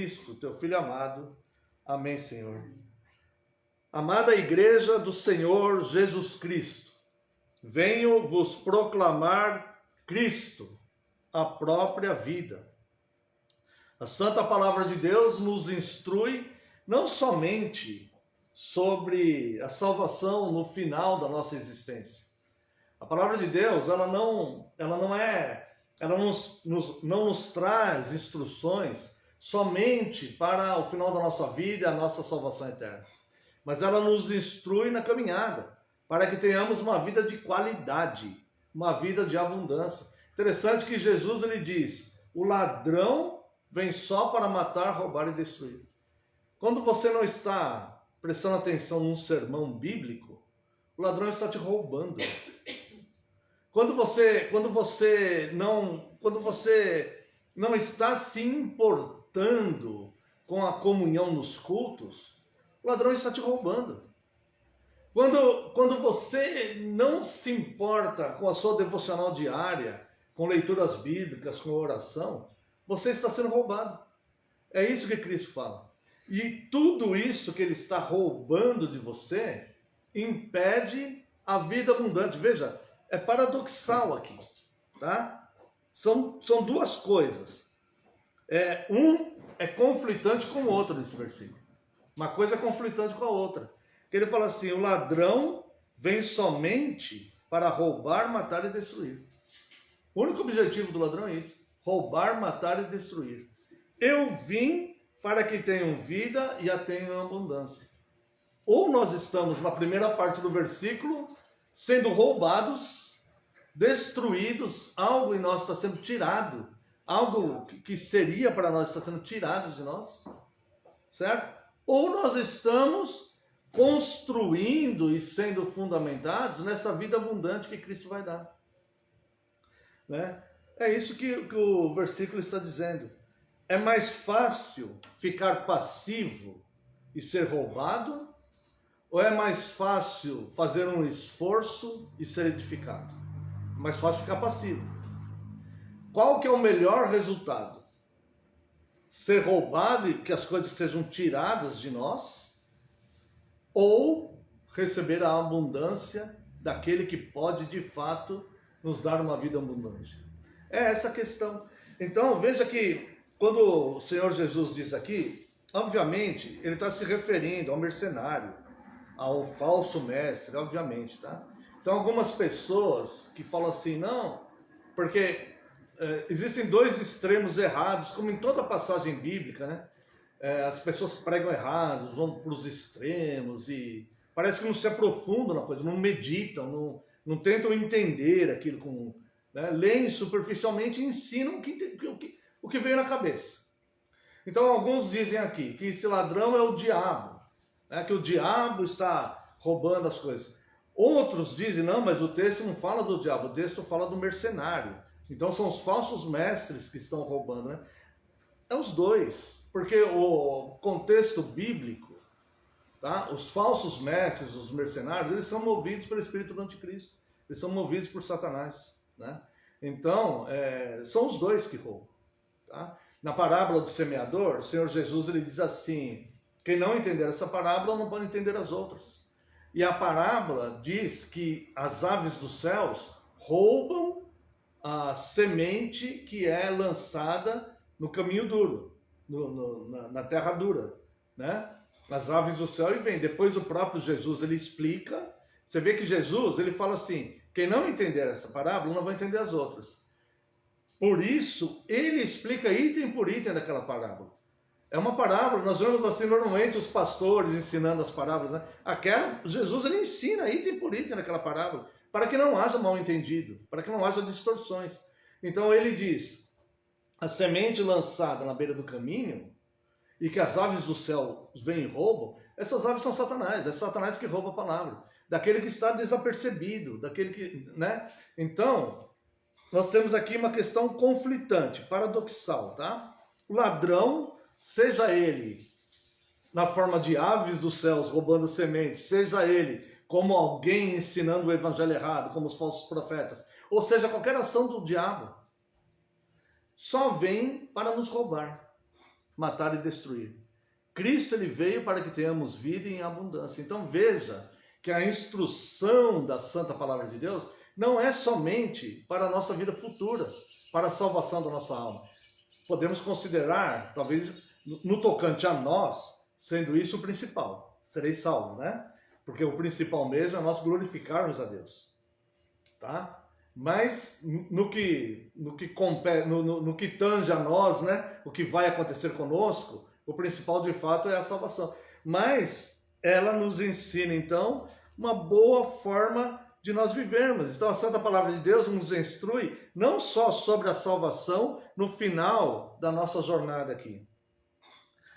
Cristo, teu Filho amado. Amém, Senhor. Amada Igreja do Senhor Jesus Cristo, venho vos proclamar Cristo, a própria vida. A Santa Palavra de Deus nos instrui não somente sobre a salvação no final da nossa existência. A Palavra de Deus, ela não nos traz instruções somente para o final da nossa vida e a nossa salvação eterna. Mas ela nos instrui na caminhada, para que tenhamos uma vida de qualidade, uma vida de abundância. Interessante que Jesus ele diz, o ladrão vem só para matar, roubar e destruir. Quando você não está prestando atenção num sermão bíblico, o ladrão está te roubando. Quando você não está se importando com a comunhão nos cultos, o ladrão está te roubando. Quando você não se importa com a sua devocional diária, com leituras bíblicas, com oração, você está sendo roubado. É isso que Cristo fala. E tudo isso que ele está roubando de você impede a vida abundante. Veja, é paradoxal aqui, tá? São duas coisas. Um é conflitante com o outro nesse versículo. Uma coisa é conflitante com a outra. Ele fala assim, o ladrão vem somente para roubar, matar e destruir. O único objetivo do ladrão é isso, roubar, matar e destruir. Eu vim para que tenham vida e a tenham em abundância. Ou nós estamos na primeira parte do versículo, sendo roubados, destruídos, algo em nós está sendo tirado, algo que seria para nós está sendo tirado de nós, certo? Ou nós estamos construindo e sendo fundamentados nessa vida abundante que Cristo vai dar, né? É isso que o versículo está dizendo. É mais fácil ficar passivo e ser roubado? Ou é mais fácil fazer um esforço e ser edificado? É mais fácil ficar passivo. Qual que é o melhor resultado? Ser roubado e que as coisas sejam tiradas de nós? Ou receber a abundância daquele que pode de fato nos dar uma vida abundante? É essa a questão. Então veja que quando o Senhor Jesus diz aqui, obviamente ele está se referindo ao mercenário, ao falso mestre, obviamente, tá? Então algumas pessoas que falam assim, não, porque existem dois extremos errados, como em toda passagem bíblica, né? As pessoas pregam errados, vão para os extremos e parece que não se aprofundam na coisa, não meditam, não tentam entender aquilo, né? Leem superficialmente e ensinam o que veio na cabeça. Então alguns dizem aqui que esse ladrão é o diabo, né? Que o diabo está roubando as coisas. Outros dizem, não, mas o texto não fala do diabo, o texto fala do mercenário. Então são os falsos mestres que estão roubando, né? É os dois, porque o contexto bíblico, tá? Os falsos mestres, os mercenários, eles são movidos pelo espírito do anticristo, eles são movidos por Satanás, né? Então, são os dois que roubam, tá? Na parábola do semeador, o Senhor Jesus ele diz assim, quem não entender essa parábola não pode entender as outras. E a parábola diz que as aves dos céus roubam a semente que é lançada no caminho duro, na terra dura, né? As aves do céu e vem. Depois o próprio Jesus ele explica. Você vê que Jesus ele fala assim: quem não entender essa parábola não vai entender as outras. Por isso ele explica item por item daquela parábola. É uma parábola. Nós vemos assim normalmente os pastores ensinando as parábolas, né? Jesus ele ensina item por item daquela parábola, para que não haja mal entendido, para que não haja distorções. Então ele diz, a semente lançada na beira do caminho, e que as aves do céu vêm e roubam, essas aves são Satanás, é Satanás que rouba a palavra, daquele que está desapercebido, daquele que, né? Então, nós temos aqui uma questão conflitante, paradoxal, tá? O ladrão, seja ele na forma de aves dos céus roubando sementes, seja ele como alguém ensinando o evangelho errado, como os falsos profetas, ou seja, qualquer ação do diabo, só vem para nos roubar. matar e destruir. Cristo ele veio para que tenhamos vida em abundância. Então veja que a instrução da Santa Palavra de Deus não é somente para a nossa vida futura, para a salvação da nossa alma. Podemos considerar, talvez, no tocante a nós, sendo isso o principal. Serei salvo, né? Porque o principal mesmo é nós glorificarmos a Deus. Tá? Mas no que tange a nós, né? O que vai acontecer conosco, o principal de fato é a salvação. Mas ela nos ensina, então, uma boa forma de nós vivermos. Então a Santa Palavra de Deus nos instrui não só sobre a salvação no final da nossa jornada aqui,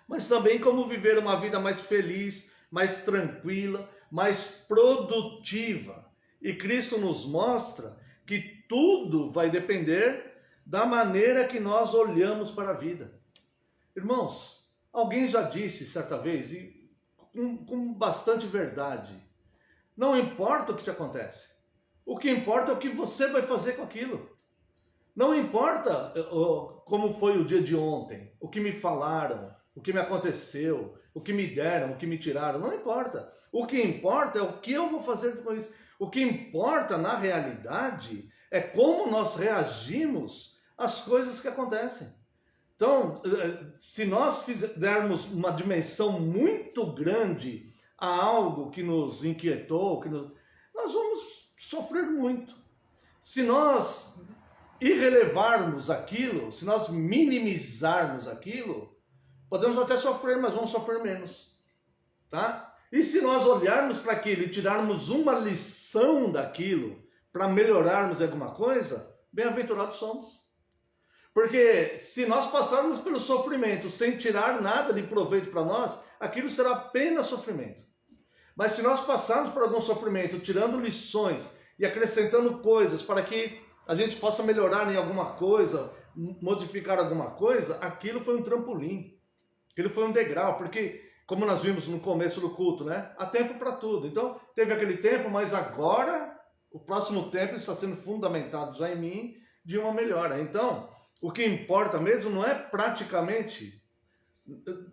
mas também como viver uma vida mais feliz, mais tranquila, mais produtiva. E Cristo nos mostra que tudo vai depender da maneira que nós olhamos para a vida. Irmãos, alguém já disse certa vez, e com bastante verdade, não importa o que te acontece. O que importa é o que você vai fazer com aquilo. Não importa como foi o dia de ontem, o que me falaram, o que me aconteceu, o que me deram, o que me tiraram. Não importa. O que importa é o que eu vou fazer com isso. O que importa, na realidade, é como nós reagimos às coisas que acontecem. Então, se nós dermos uma dimensão muito grande a algo que nos inquietou, nós vamos sofrer muito. Se nós irrelevarmos aquilo, se nós minimizarmos aquilo, podemos até sofrer, mas vamos sofrer menos. Tá? E se nós olharmos para aquilo e tirarmos uma lição daquilo para melhorarmos alguma coisa, bem-aventurados somos. Porque se nós passarmos pelo sofrimento sem tirar nada de proveito para nós, aquilo será apenas sofrimento. Mas se nós passarmos por algum sofrimento, tirando lições e acrescentando coisas para que a gente possa melhorar em alguma coisa, modificar alguma coisa, aquilo foi um trampolim. Aquilo foi um degrau, porque, como nós vimos no começo do culto, né? Há tempo para tudo. Então, teve aquele tempo, mas agora, o próximo tempo está sendo fundamentado já em mim de uma melhora. Então, o que importa mesmo não é praticamente,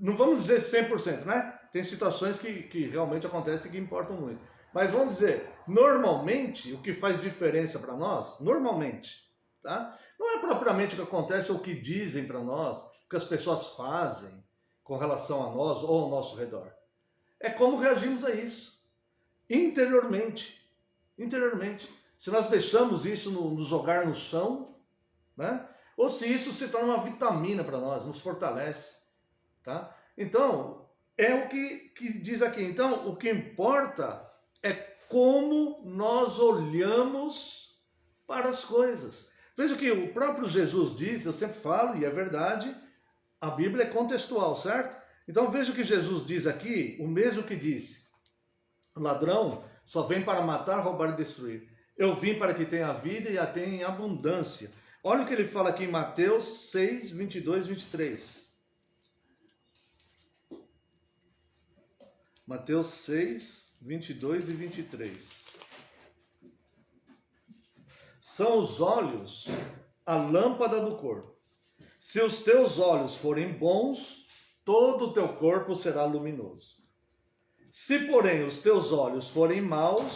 não vamos dizer 100%, né? Tem situações que realmente acontecem que importam muito. Mas vamos dizer, normalmente, o que faz diferença para nós, normalmente, tá? Não é propriamente o que acontece ou o que dizem para nós, o que as pessoas fazem com relação a nós ou ao nosso redor. É como reagimos a isso, interiormente. Se nós deixamos isso nos jogar no chão, né? Ou se isso se torna uma vitamina para nós, nos fortalece. Tá? Então, é o que diz aqui. Então, o que importa é como nós olhamos para as coisas. Veja que o próprio Jesus diz, eu sempre falo, e é verdade, a Bíblia é contextual, certo? Então, veja o que Jesus diz aqui, o mesmo que disse: o ladrão só vem para matar, roubar e destruir. Eu vim para que tenha vida e a tenha em abundância. Olha o que ele fala aqui em Mateus 6, 22 e 23. Mateus 6, 22 e 23. São os olhos a lâmpada do corpo. Se os teus olhos forem bons, todo o teu corpo será luminoso. Se, porém, os teus olhos forem maus,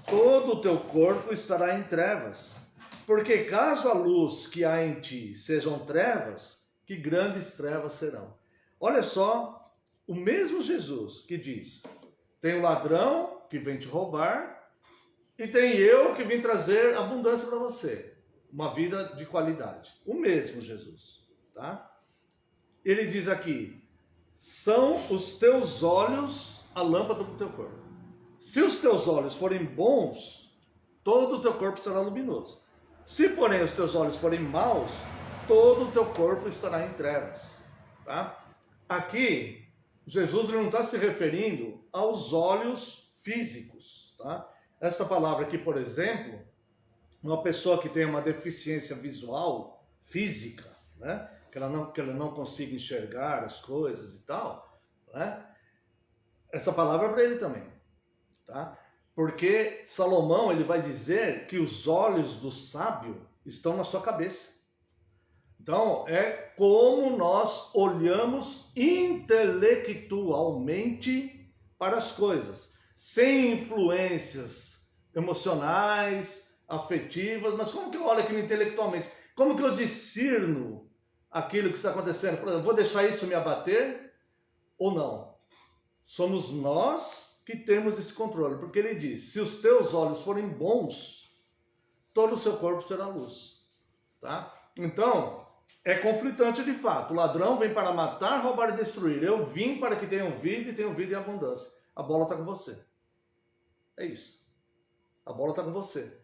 todo o teu corpo estará em trevas. Porque caso a luz que há em ti sejam trevas, que grandes trevas serão. Olha só, o mesmo Jesus que diz: tem o ladrão que vem te roubar e tem eu que vim trazer abundância para você. Uma vida de qualidade. O mesmo Jesus. Tá? Ele diz aqui: são os teus olhos a lâmpada do teu corpo. Se os teus olhos forem bons, todo o teu corpo será luminoso. Se, porém, os teus olhos forem maus, todo o teu corpo estará em trevas. Tá? Aqui, Jesus não está se referindo aos olhos físicos. Tá? Essa palavra aqui, por exemplo, uma pessoa que tem uma deficiência visual, física, né? que ela não consiga enxergar as coisas e tal, né? Essa palavra é para ele também. Tá? Porque Salomão ele vai dizer que os olhos do sábio estão na sua cabeça. Então, é como nós olhamos intelectualmente para as coisas, sem influências emocionais, afetivas, mas como que eu olho aquilo intelectualmente? Como que eu discerno aquilo que está acontecendo? Por exemplo, vou deixar isso me abater ou não? Somos nós que temos esse controle, porque ele diz, se os teus olhos forem bons, todo o seu corpo será luz. Tá? Então, é conflitante de fato. O ladrão vem para matar, roubar e destruir. Eu vim para que tenham vida e tenham vida em abundância. A bola está com você. É isso. A bola está com você.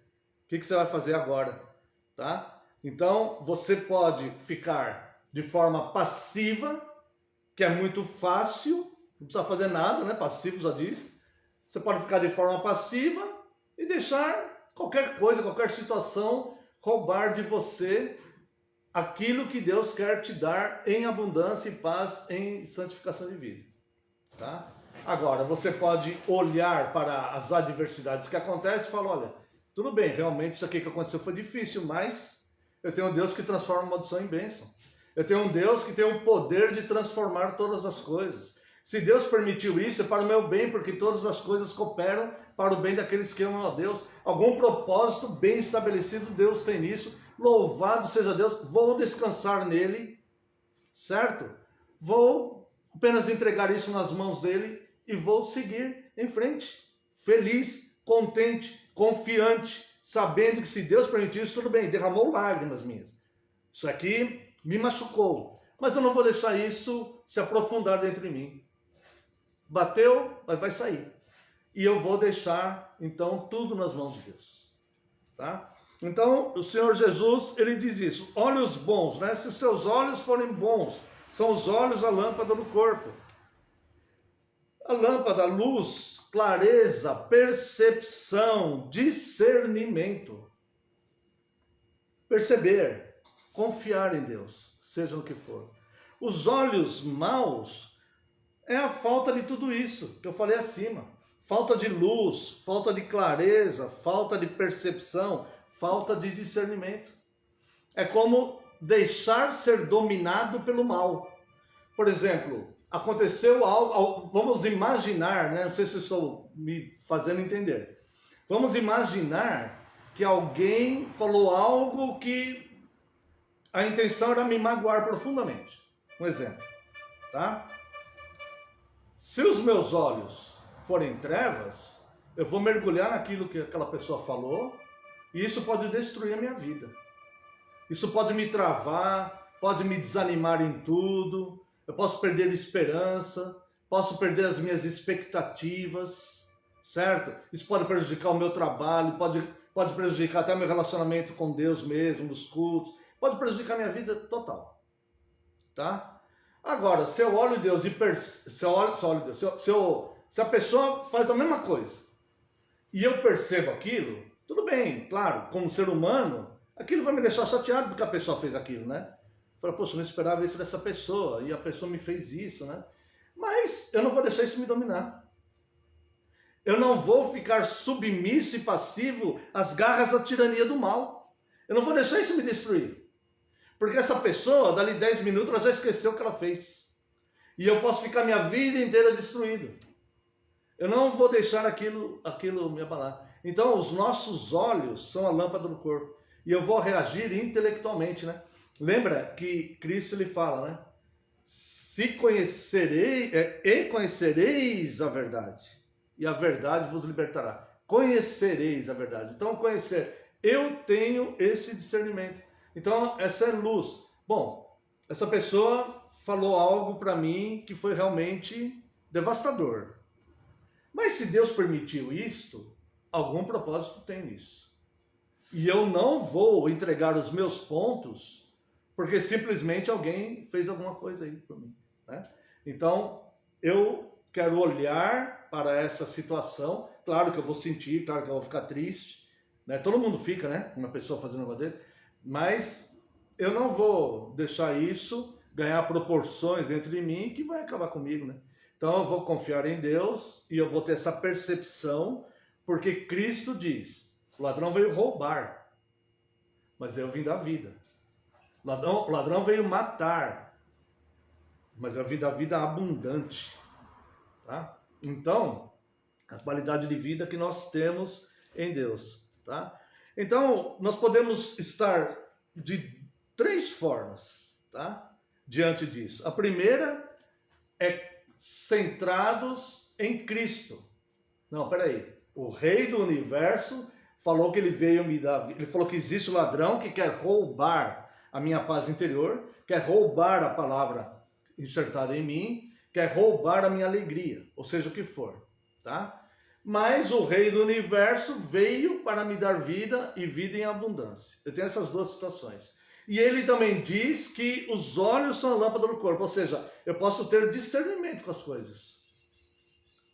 O que você vai fazer agora? Tá? Então, você pode ficar de forma passiva, que é muito fácil, não precisa fazer nada, né? Passivo já diz. Você pode ficar de forma passiva e deixar qualquer coisa, qualquer situação roubar de você aquilo que Deus quer te dar em abundância e paz, em santificação de vida. Tá? Agora, você pode olhar para as adversidades que acontecem e falar, olha, tudo bem, realmente isso aqui que aconteceu foi difícil, mas eu tenho um Deus que transforma maldição em bênção. Eu tenho um Deus que tem o poder de transformar todas as coisas. Se Deus permitiu isso, é para o meu bem, porque todas as coisas cooperam para o bem daqueles que amam a Deus. Algum propósito bem estabelecido Deus tem nisso. Louvado seja Deus, vou descansar nele, certo? Vou apenas entregar isso nas mãos dele e vou seguir em frente, feliz, contente, confiante, sabendo que se Deus permitir isso, tudo bem, derramou lágrimas minhas. Isso aqui me machucou, mas eu não vou deixar isso se aprofundar dentro de mim. Bateu, mas vai sair. E eu vou deixar, então, tudo nas mãos de Deus. Tá? Então, o Senhor Jesus, ele diz isso. Olhos bons, né? Se seus olhos forem bons, são os olhos a lâmpada do corpo. A lâmpada, luz, clareza, percepção, discernimento. Perceber, confiar em Deus, seja o que for. Os olhos maus é a falta de tudo isso que eu falei acima. Falta de luz, falta de clareza, falta de percepção, falta de discernimento. É como deixar ser dominado pelo mal. Por exemplo, aconteceu algo, vamos imaginar, né? Não sei se estou me fazendo entender. Vamos imaginar que alguém falou algo que a intenção era me magoar profundamente. Um exemplo, tá? Se os meus olhos forem trevas, eu vou mergulhar naquilo que aquela pessoa falou e isso pode destruir a minha vida. Isso pode me travar, pode me desanimar em tudo, eu posso perder a esperança, posso perder as minhas expectativas, certo? Isso pode prejudicar o meu trabalho, pode prejudicar até o meu relacionamento com Deus mesmo, nos cultos, pode prejudicar a minha vida total, tá? Agora, se eu olho Deus e se a pessoa faz a mesma coisa e eu percebo aquilo, tudo bem, claro, como ser humano, aquilo vai me deixar chateado porque a pessoa fez aquilo, né? Fala, poxa, eu não esperava isso dessa pessoa e a pessoa me fez isso, né? Mas eu não vou deixar isso me dominar. Eu não vou ficar submisso e passivo às garras da tirania do mal. Eu não vou deixar isso me destruir. Porque essa pessoa, dali 10 minutos, ela já esqueceu o que ela fez. E eu posso ficar minha vida inteira destruído. Eu não vou deixar aquilo me abalar. Então, os nossos olhos são a lâmpada do corpo. E eu vou reagir intelectualmente, né? Lembra que Cristo lhe fala, né? Conhecereis a verdade, e a verdade vos libertará. Conhecereis a verdade. Então, conhecer. Eu tenho esse discernimento. Então, essa é luz. Bom, essa pessoa falou algo para mim que foi realmente devastador. Mas se Deus permitiu isto, algum propósito tem nisso. E eu não vou entregar os meus pontos porque simplesmente alguém fez alguma coisa aí para mim, né? Então, eu quero olhar para essa situação. Claro que eu vou sentir, claro que eu vou ficar triste, né? Todo mundo fica, né? Uma pessoa fazendo uma dele. Mas eu não vou deixar isso ganhar proporções entre mim que vai acabar comigo, né? Então eu vou confiar em Deus e eu vou ter essa percepção, porque Cristo diz, o ladrão veio roubar, mas eu vim dar vida. O ladrão veio matar, mas a vida abundante. Tá? Então, a qualidade de vida que nós temos em Deus. Tá? Então, nós podemos estar de 3 formas, tá? Diante disso. A primeira é centrados em Cristo. Não, peraí. O Rei do Universo falou que ele veio me dar... Ele falou que existe o ladrão que quer roubar a minha paz interior, quer roubar a palavra enxertada em mim, quer roubar a minha alegria, ou seja, o que for, tá? Mas o Rei do Universo veio para me dar vida e vida em abundância. Eu tenho essas 2 situações. E ele também diz que os olhos são a lâmpada do corpo, ou seja, eu posso ter discernimento com as coisas.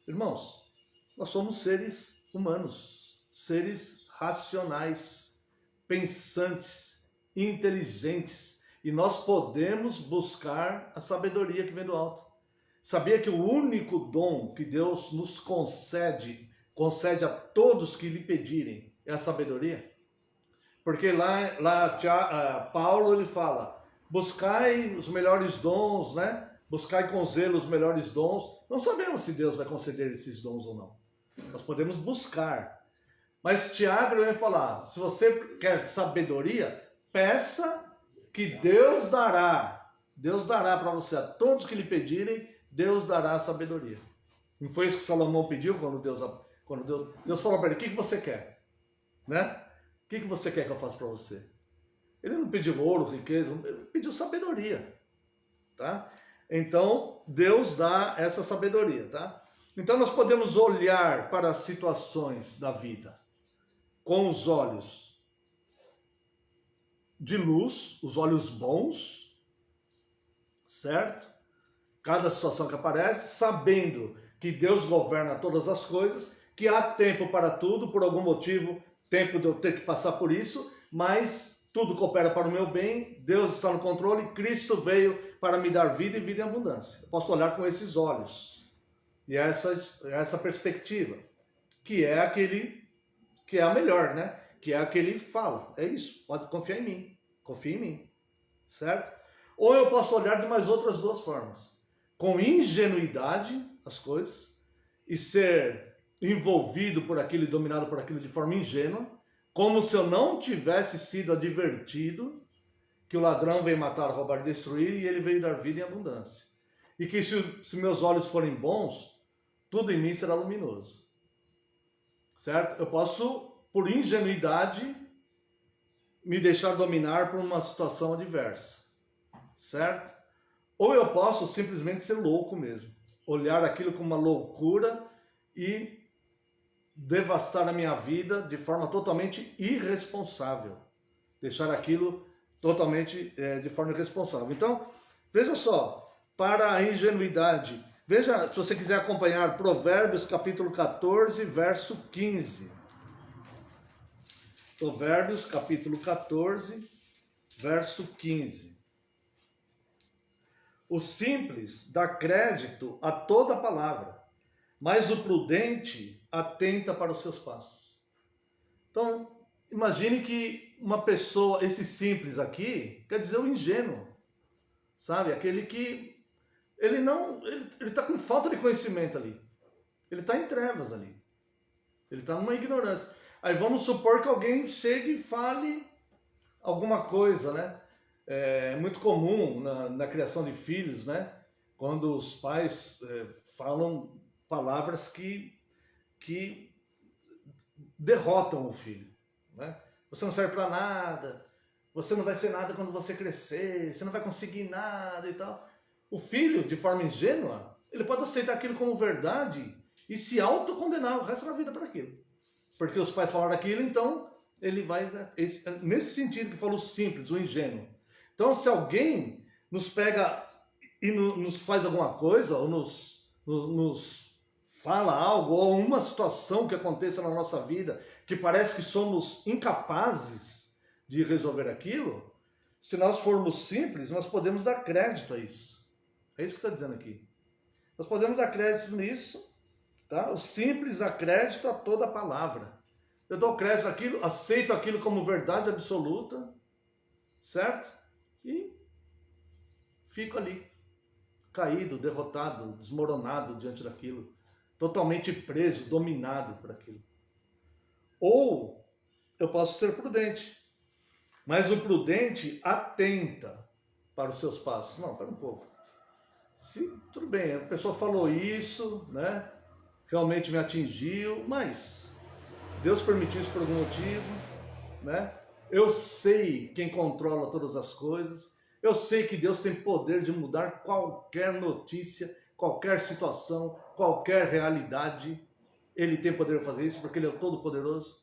Irmãos, nós somos seres humanos, seres racionais, pensantes, inteligentes, e nós podemos buscar a sabedoria que vem do alto. Sabia que o único dom que Deus nos concede a todos que lhe pedirem, é a sabedoria? Porque Paulo ele fala, buscai os melhores dons, né? Buscai com zelo os melhores dons. Não sabemos se Deus vai conceder esses dons ou não. Nós podemos buscar. Mas Tiago vai falar, se você quer sabedoria, peça que Deus dará. Deus dará para você, a todos que lhe pedirem, Deus dará sabedoria. Não foi isso que Salomão pediu quando Deus falou para ele, o que você quer? Né? O que você quer que eu faça para você? Ele não pediu ouro, riqueza, ele pediu sabedoria. Tá? Então, Deus dá essa sabedoria. Tá? Então, nós podemos olhar para as situações da vida com os olhos de luz, os olhos bons, certo? Cada situação que aparece, sabendo que Deus governa todas as coisas, que há tempo para tudo, por algum motivo, tempo de eu ter que passar por isso, mas tudo coopera para o meu bem, Deus está no controle, Cristo veio para me dar vida e vida em abundância. Eu posso olhar com esses olhos, e essa perspectiva, que é a melhor, né? Que é a que ele fala, é isso, pode confiar em mim, confia em mim, certo? Ou eu posso olhar de mais outras 2 formas. Com ingenuidade as coisas, e ser envolvido por aquilo e dominado por aquilo de forma ingênua, como se eu não tivesse sido advertido que o ladrão veio matar, roubar e destruir, e ele veio dar vida em abundância. E que se meus olhos forem bons, tudo em mim será luminoso. Certo? Eu posso, por ingenuidade, me deixar dominar por uma situação adversa. Certo? Ou eu posso simplesmente ser louco mesmo. Olhar aquilo como uma loucura e devastar a minha vida de forma totalmente irresponsável. Deixar aquilo totalmente de forma irresponsável. Então, veja só, para a ingenuidade, veja, se você quiser acompanhar, Provérbios capítulo 14, verso 15. Provérbios capítulo 14, verso 15. O simples dá crédito a toda palavra, mas o prudente atenta para os seus passos. Então, imagine que uma pessoa, esse simples aqui, quer dizer o ingênuo, sabe? Aquele que ele está com falta de conhecimento ali. Ele está em trevas ali. Ele está numa ignorância. Aí vamos supor que alguém chegue e fale alguma coisa, né? É muito comum na criação de filhos, né? Quando os pais falam palavras que derrotam o filho, né? Você não serve para nada, você não vai ser nada quando você crescer, você não vai conseguir nada e tal. O filho, de forma ingênua, ele pode aceitar aquilo como verdade e se autocondenar o resto da vida por aquilo. Porque os pais falaram aquilo, então ele vai... Nesse sentido que falou simples, o ingênuo. Então, se alguém nos pega e nos faz alguma coisa, ou nos fala algo, ou uma situação que aconteça na nossa vida, que parece que somos incapazes de resolver aquilo, se nós formos simples, nós podemos dar crédito a isso. É isso que está dizendo aqui. Nós podemos dar crédito nisso, tá? O simples dá crédito a toda a palavra. Eu dou crédito àquilo, aceito aquilo como verdade absoluta, certo? E fico ali, caído, derrotado, desmoronado diante daquilo, totalmente preso, dominado por aquilo. Ou eu posso ser prudente, mas o prudente atenta para os seus passos. Não, espera um pouco. Tudo bem, a pessoa falou isso, né? Realmente me atingiu, mas Deus permitiu isso por algum motivo, né? Eu sei quem controla todas as coisas. Eu sei que Deus tem poder de mudar qualquer notícia, qualquer situação, qualquer realidade. Ele tem poder de fazer isso porque Ele é o Todo-Poderoso.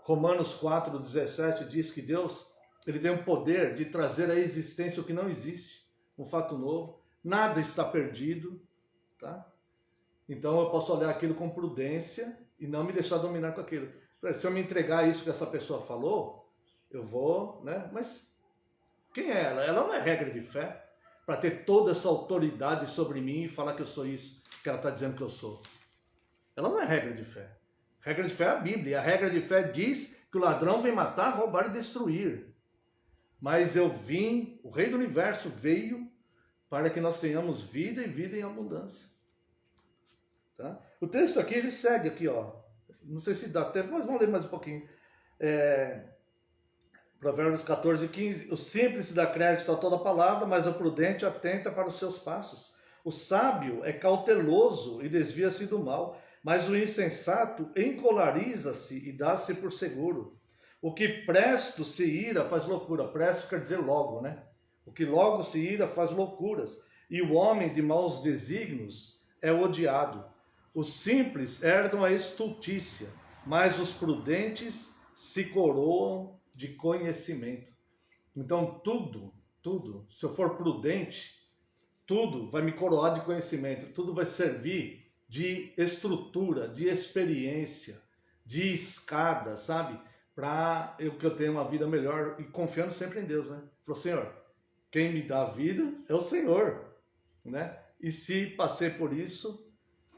Romanos 4,17 diz que Deus, Ele tem o poder de trazer à existência o que não existe, um fato novo. Nada está perdido, tá? Então eu posso olhar aquilo com prudência e não me deixar dominar com aquilo. Se eu me entregar isso que essa pessoa falou, eu vou, né? Mas quem é ela? Ela não é regra de fé para ter toda essa autoridade sobre mim e falar que eu sou isso que ela está dizendo que eu sou. Ela não é regra de fé. Regra de fé é a Bíblia. E a regra de fé diz que o ladrão vem matar, roubar e destruir. Mas eu vim, o Rei do Universo veio para que nós tenhamos vida e vida em abundância. Tá? O texto aqui, ele segue aqui, ó. Não sei se dá tempo, mas vamos ler mais um pouquinho. Provérbios 14:15. O simples dá crédito a toda palavra, mas o prudente atenta para os seus passos. O sábio é cauteloso e desvia-se do mal, mas o insensato encolariza-se e dá-se por seguro. O que presto se ira faz loucura. Presto quer dizer logo, né? O que logo se ira faz loucuras. E o homem de maus desígnios é odiado. Os simples herdam a estultícia, mas os prudentes se coroam de conhecimento. Então tudo, se eu for prudente, tudo vai me coroar de conhecimento, tudo vai servir de estrutura, de experiência, de escada, sabe? Para que eu tenha uma vida melhor e confiando sempre em Deus, né? Falou, Senhor, quem me dá a vida é o Senhor, né? E se passei por isso,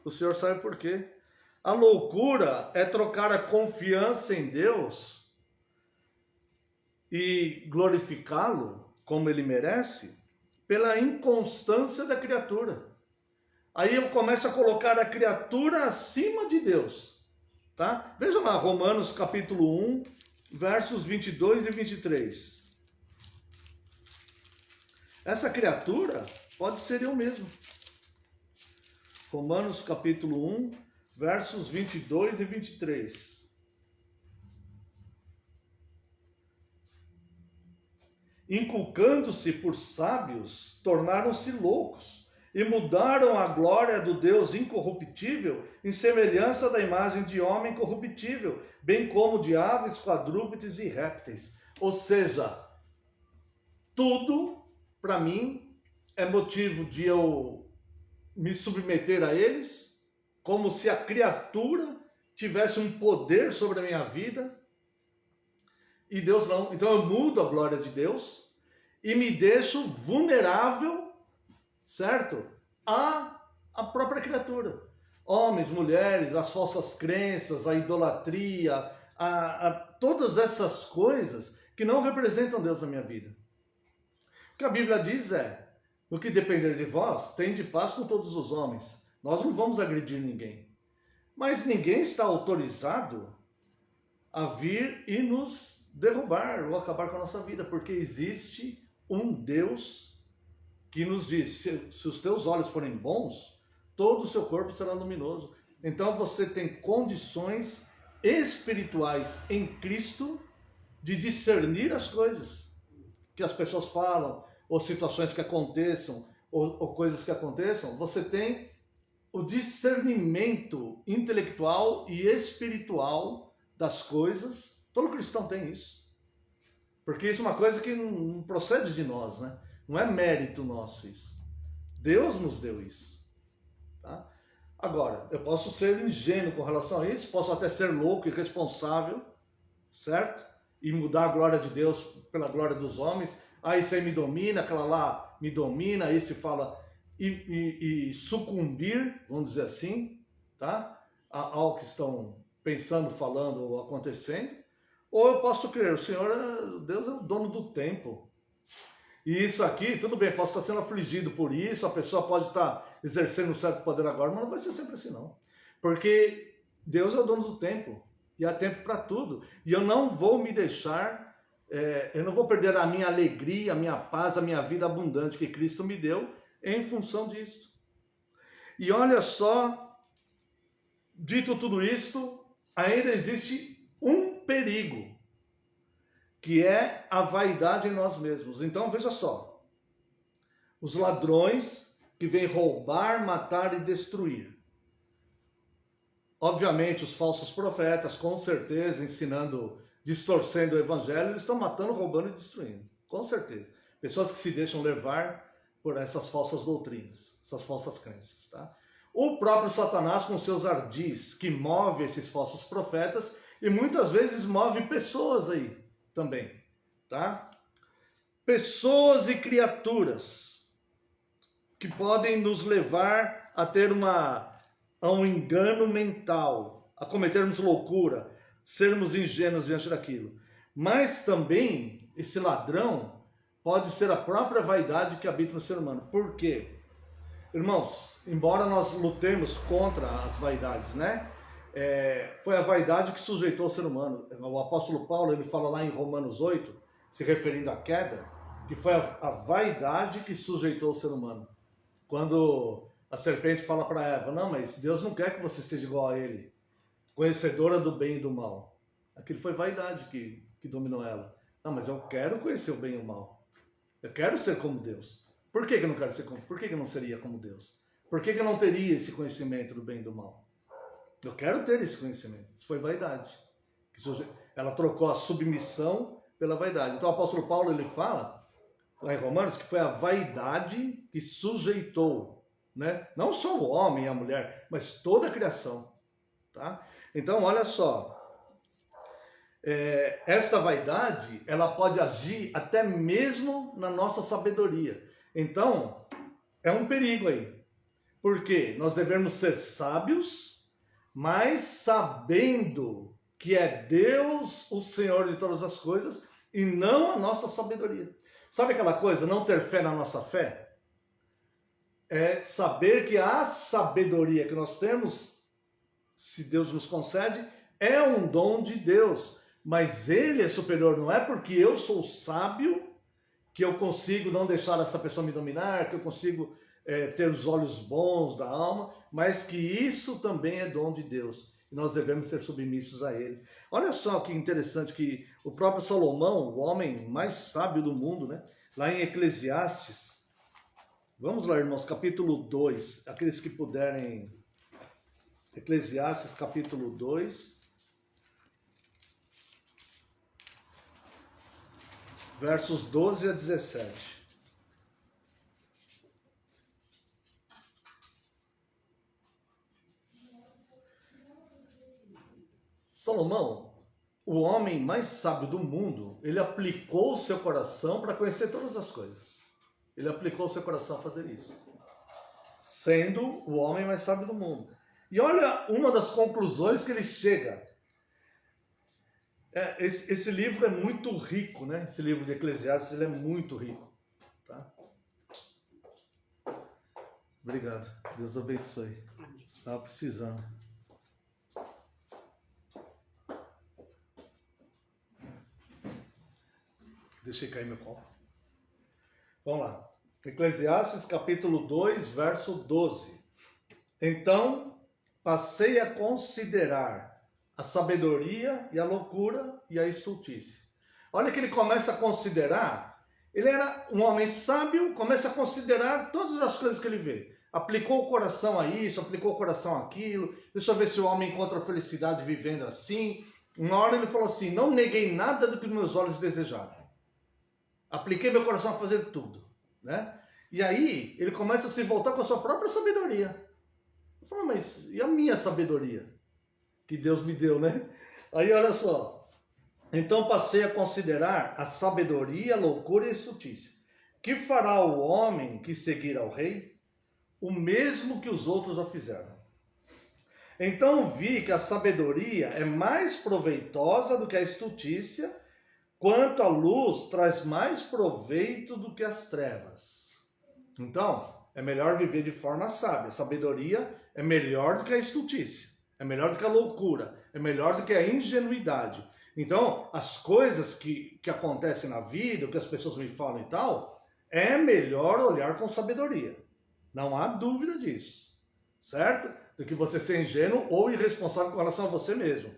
o Senhor sabe por quê. A loucura é trocar a confiança em Deus e glorificá-lo como ele merece pela inconstância da criatura. Aí eu começo a colocar a criatura acima de Deus, tá? Veja lá, Romanos capítulo 1, versos 22 e 23. Essa criatura pode ser eu mesmo. Romanos capítulo 1, versos 22 e 23. Inculcando-se por sábios, tornaram-se loucos e mudaram a glória do Deus incorruptível em semelhança da imagem de homem corruptível, bem como de aves, quadrúpedes e répteis. Ou seja, tudo, para mim, é motivo de eu me submeter a eles, como se a criatura tivesse um poder sobre a minha vida, e Deus não. Então eu mudo a glória de Deus e me deixo vulnerável, certo? A própria criatura. Homens, mulheres, as falsas crenças, a idolatria, a todas essas coisas que não representam Deus na minha vida. O que a Bíblia diz é, no que depender de vós, tende paz com todos os homens. Nós não vamos agredir ninguém. Mas ninguém está autorizado a vir e nos derrubar ou acabar com a nossa vida, porque existe um Deus que nos diz, se os teus olhos forem bons, todo o seu corpo será luminoso. Então você tem condições espirituais em Cristo de discernir as coisas que as pessoas falam, ou situações que aconteçam, ou coisas que aconteçam. Você tem o discernimento intelectual e espiritual das coisas. Todo cristão tem isso. Porque isso é uma coisa que não procede de nós, né? Não é mérito nosso isso. Deus nos deu isso. Tá? Agora, eu posso ser ingênuo com relação a isso, posso até ser louco e irresponsável, certo? E mudar a glória de Deus pela glória dos homens. Ah, esse aí me domina, aquela lá me domina, aí se fala e sucumbir, vamos dizer assim, tá? Ao que estão pensando, falando ou acontecendo. Ou eu posso crer, o Senhor, Deus é o dono do tempo. E isso aqui, tudo bem, posso estar sendo afligido por isso, a pessoa pode estar exercendo um certo poder agora, mas não vai ser sempre assim não. Porque Deus é o dono do tempo, e há tempo para tudo. E eu não vou me deixar, eu não vou perder a minha alegria, a minha paz, a minha vida abundante que Cristo me deu em função disso. E olha só, dito tudo isto, ainda existe um perigo, que é a vaidade em nós mesmos. Então veja só, os ladrões que vêm roubar, matar e destruir. Obviamente os falsos profetas, com certeza, ensinando, distorcendo o evangelho, eles estão matando, roubando e destruindo, com certeza. Pessoas que se deixam levar por essas falsas doutrinas, essas falsas crenças, tá? O próprio Satanás com seus ardis, que move esses falsos profetas e muitas vezes move pessoas aí também, tá? Pessoas e criaturas que podem nos levar a ter a um engano mental, a cometermos loucura, sermos ingênuos diante daquilo. Mas também esse ladrão pode ser a própria vaidade que habita no ser humano. Por quê? Irmãos, embora nós lutemos contra as vaidades, né? Foi a vaidade que sujeitou o ser humano. O apóstolo Paulo, ele fala lá em Romanos 8, se referindo à queda, que foi a vaidade que sujeitou o ser humano. Quando a serpente fala para Eva, não, mas Deus não quer que você seja igual a ele, conhecedora do bem e do mal. Aquilo foi vaidade que dominou ela. Não, mas eu quero conhecer o bem e o mal. Eu quero ser como Deus. Por que eu não quero ser como? Por que eu não seria como Deus? Por que eu não teria esse conhecimento do bem e do mal? Eu quero ter esse conhecimento. Isso foi vaidade. Ela trocou a submissão pela vaidade. Então o apóstolo Paulo, ele fala, lá em Romanos, que foi a vaidade que sujeitou, né? Não só o homem e a mulher, mas toda a criação. Tá? Então, olha só. Esta vaidade, ela pode agir até mesmo na nossa sabedoria. Então, é um perigo aí. Porque nós devemos ser sábios, mas sabendo que é Deus o Senhor de todas as coisas e não a nossa sabedoria. Sabe aquela coisa, não ter fé na nossa fé? É saber que a sabedoria que nós temos, se Deus nos concede, é um dom de Deus. Mas Ele é superior, não é porque eu sou sábio que eu consigo não deixar essa pessoa me dominar, que eu consigo ter os olhos bons da alma, mas que isso também é dom de Deus. E nós devemos ser submissos a Ele. Olha só que interessante que o próprio Salomão, o homem mais sábio do mundo, né? Lá em Eclesiastes, vamos lá, irmãos, capítulo 2, aqueles que puderem, Eclesiastes capítulo 2, versos 12 a 17. Salomão, o homem mais sábio do mundo, ele aplicou o seu coração para conhecer todas as coisas. Ele aplicou o seu coração a fazer isso. Sendo o homem mais sábio do mundo. E olha uma das conclusões que ele chega. Esse livro é muito rico, né? Esse livro de Eclesiastes, ele é muito rico. Tá? Obrigado. Deus abençoe. Estava precisando. Deixei cair meu copo. Vamos lá. Eclesiastes capítulo 2, verso 12. Então, passei a considerar a sabedoria e a loucura e a estultícia. Olha que ele começa a considerar, ele era um homem sábio, começa a considerar todas as coisas que ele vê. Aplicou o coração a isso, aplicou o coração àquilo, deixa eu ver se o homem encontra felicidade vivendo assim. Uma hora ele falou assim, não neguei nada do que meus olhos desejaram. Apliquei meu coração a fazer tudo, né? E aí ele começa a se voltar com a sua própria sabedoria. Eu falo, mas e a minha sabedoria? Que Deus me deu, né? Aí olha só. Então passei a considerar a sabedoria, a loucura e a estultícia. Que fará o homem que seguir ao rei? O mesmo que os outros já fizeram. Então vi que a sabedoria é mais proveitosa do que a estultícia, quanto a luz traz mais proveito do que as trevas. Então, é melhor viver de forma sábia. A sabedoria é melhor do que a estultícia, é melhor do que a loucura, é melhor do que a ingenuidade. Então, as coisas que acontecem na vida, o que as pessoas me falam e tal, é melhor olhar com sabedoria. Não há dúvida disso, certo? Do que você ser ingênuo ou irresponsável com relação a você mesmo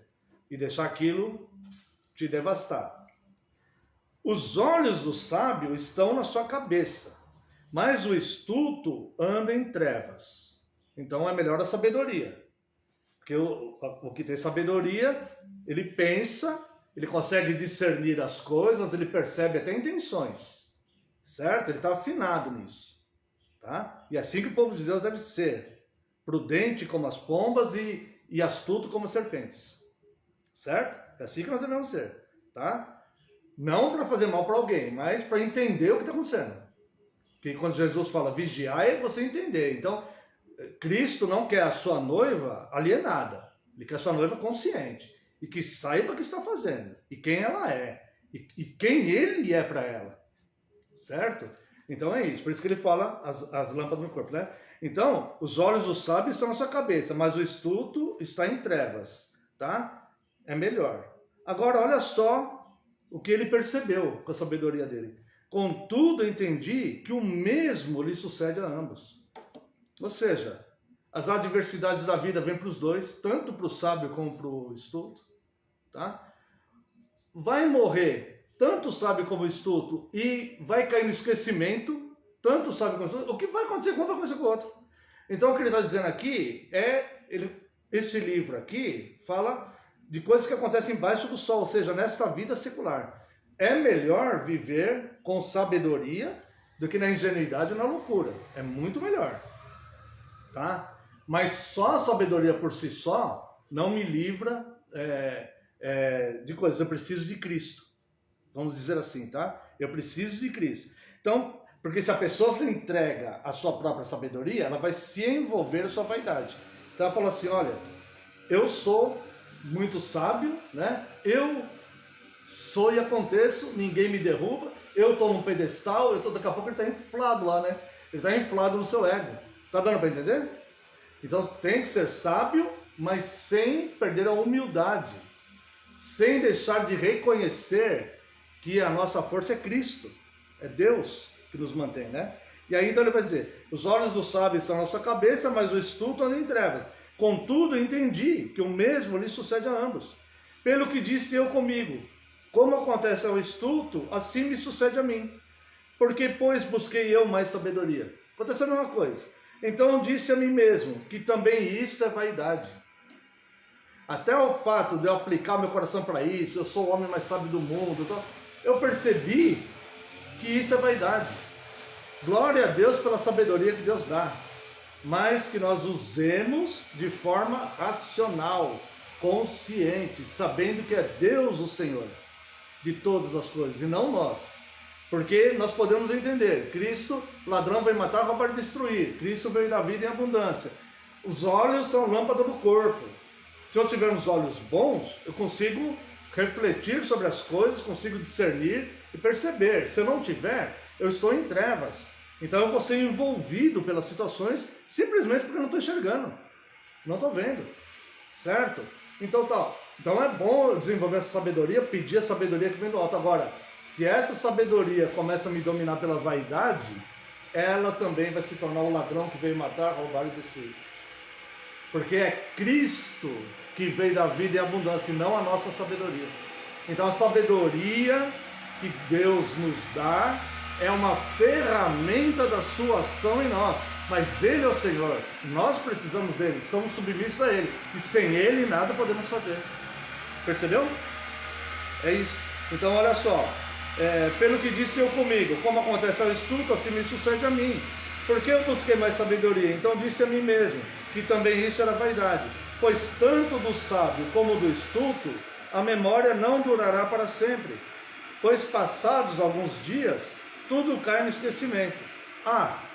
e deixar aquilo te devastar. Os olhos do sábio estão na sua cabeça, mas o estulto anda em trevas. Então é melhor a sabedoria. Porque o que tem sabedoria, ele pensa, ele consegue discernir as coisas, ele percebe até intenções. Certo? Ele está afinado nisso. Tá? E é assim que o povo de Deus deve ser. Prudente como as pombas e astuto como as serpentes. Certo? É assim que nós devemos ser. Tá? Não para fazer mal para alguém, mas para entender o que está acontecendo. Porque quando Jesus fala vigiar, é você entender. Então, Cristo não quer a sua noiva alienada. Ele quer a sua noiva consciente. E que saiba o que está fazendo. E quem ela é. E quem ele é para ela. Certo? Então é isso. Por isso que ele fala as lâmpadas no corpo, né? Então, os olhos do sábio estão na sua cabeça, mas o estulto está em trevas. Tá? É melhor. Agora, olha só o que ele percebeu com a sabedoria dele. Contudo, entendi que o mesmo lhe sucede a ambos. Ou seja, as adversidades da vida vêm para os dois, tanto para o sábio como para o estulto. Tá? Vai morrer tanto o sábio como o estulto e vai cair no esquecimento, tanto o sábio como o estulto. O que vai acontecer com um vai acontecer com o outro. Então o que ele está dizendo aqui esse livro aqui fala de coisas que acontecem embaixo do sol, ou seja, nesta vida secular. É melhor viver com sabedoria do que na ingenuidade ou na loucura. É muito melhor. Tá? Mas só a sabedoria por si só não me livra de coisas. Eu preciso de Cristo. Vamos dizer assim, tá? Eu preciso de Cristo. Então, porque se a pessoa se entrega à sua própria sabedoria, ela vai se envolver na sua vaidade. Então ela fala assim, olha, eu sou muito sábio, né? Eu sou e aconteço, ninguém me derruba, eu estou num pedestal, daqui a pouco ele está inflado lá, né? Ele está inflado no seu ego. Tá dando para entender? Então tem que ser sábio, mas sem perder a humildade. Sem deixar de reconhecer que a nossa força é Cristo. É Deus que nos mantém, né? E aí então ele vai dizer, os olhos do sábio estão na sua cabeça, mas o estulto anda em trevas. Contudo, entendi que o mesmo lhe sucede a ambos. Pelo que disse eu comigo, como acontece ao estulto, assim me sucede a mim. Porque, pois, busquei eu mais sabedoria. Aconteceu a mesma coisa. Então disse a mim mesmo que também isto é vaidade. Até o fato de eu aplicar meu coração para isso, eu sou o homem mais sábio do mundo, eu percebi que isso é vaidade. Glória a Deus pela sabedoria que Deus dá, mas que nós usemos de forma racional, consciente, sabendo que é Deus o Senhor de todas as coisas e não nós. Porque nós podemos entender, Cristo, ladrão veio matar, roubar e destruir. Cristo veio dar vida em abundância. Os olhos são lâmpada do corpo. Se eu tiver uns olhos bons, eu consigo refletir sobre as coisas, consigo discernir e perceber. Se eu não tiver, eu estou em trevas. Então eu vou ser envolvido pelas situações simplesmente porque eu não estou enxergando. Não estou vendo. Certo? Então é bom desenvolver essa sabedoria, pedir a sabedoria que vem do alto. Agora, se essa sabedoria começa a me dominar pela vaidade, ela também vai se tornar o ladrão que veio matar, roubar e destruir. Porque é Cristo que veio dar vida e abundância, e não a nossa sabedoria. Então a sabedoria que Deus nos dá é uma ferramenta da sua ação em nós. Mas Ele é o Senhor, nós precisamos dEle, estamos submissos a Ele. E sem Ele nada podemos fazer. Percebeu? É isso. Então olha só. Pelo que disse eu comigo, como acontece ao estulto, assim me sucede a mim. Porque eu busquei mais sabedoria, então disse a mim mesmo, que também isso era vaidade. Pois tanto do sábio como do estulto, a memória não durará para sempre. Pois passados alguns dias, tudo cai no esquecimento.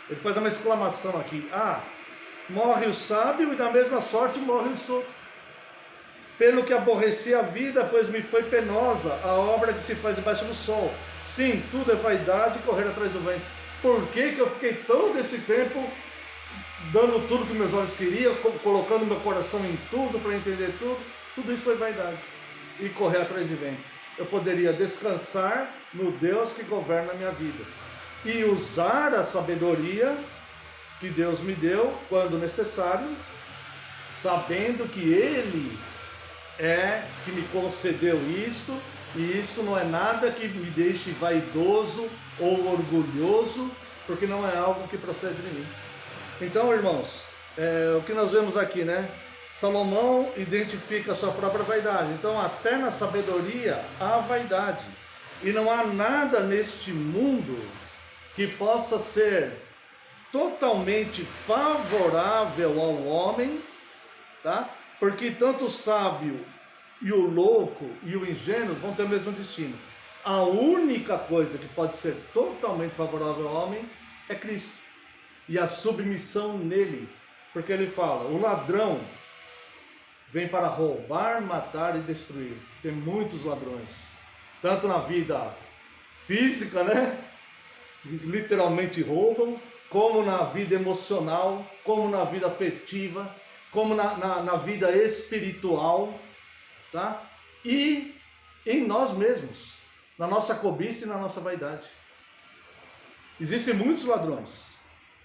Ele faz uma exclamação aqui. Morre o sábio e da mesma sorte morre o estulto. pelo que aborreci a vida, pois me foi penosa a obra que se faz debaixo do sol. Sim, tudo é vaidade e correr atrás do vento. Por que eu fiquei todo esse tempo dando tudo que meus olhos queriam, colocando meu coração em tudo para entender tudo? Tudo isso foi vaidade e correr atrás de vento. Eu poderia descansar no Deus que governa a minha vida e usar a sabedoria que Deus me deu quando necessário, sabendo que Ele é que me concedeu isto, e isso não é nada que me deixe vaidoso ou orgulhoso, porque não é algo que procede de mim. Então, irmãos, o que nós vemos aqui, né? Salomão identifica a sua própria vaidade. Então, até na sabedoria há vaidade. E não há nada neste mundo que possa ser totalmente favorável ao homem, tá? Porque tanto o sábio e o louco e o ingênuo vão ter o mesmo destino. A única coisa que pode ser totalmente favorável ao homem é Cristo e a submissão nele, porque ele fala: o ladrão vem para roubar, matar e destruir. Tem muitos ladrões, tanto na vida física, né? Literalmente roubam, como na vida emocional, como na vida afetiva, como na vida espiritual, tá? E em nós mesmos, na nossa cobiça e na nossa vaidade. Existem muitos ladrões,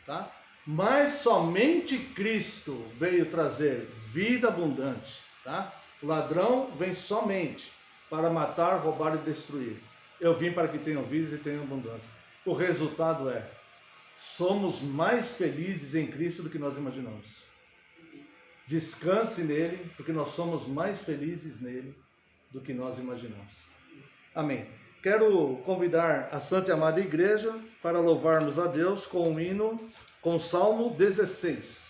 tá? Mas somente Cristo veio trazer vida abundante, tá? O ladrão vem somente para matar, roubar e destruir. Eu vim para que tenham vida e tenham abundância. O resultado é: somos mais felizes em Cristo do que nós imaginamos. Descanse nele, porque nós somos mais felizes nele do que nós imaginamos. Amém. Quero convidar a Santa e Amada Igreja para louvarmos a Deus com o hino, com o Salmo 16.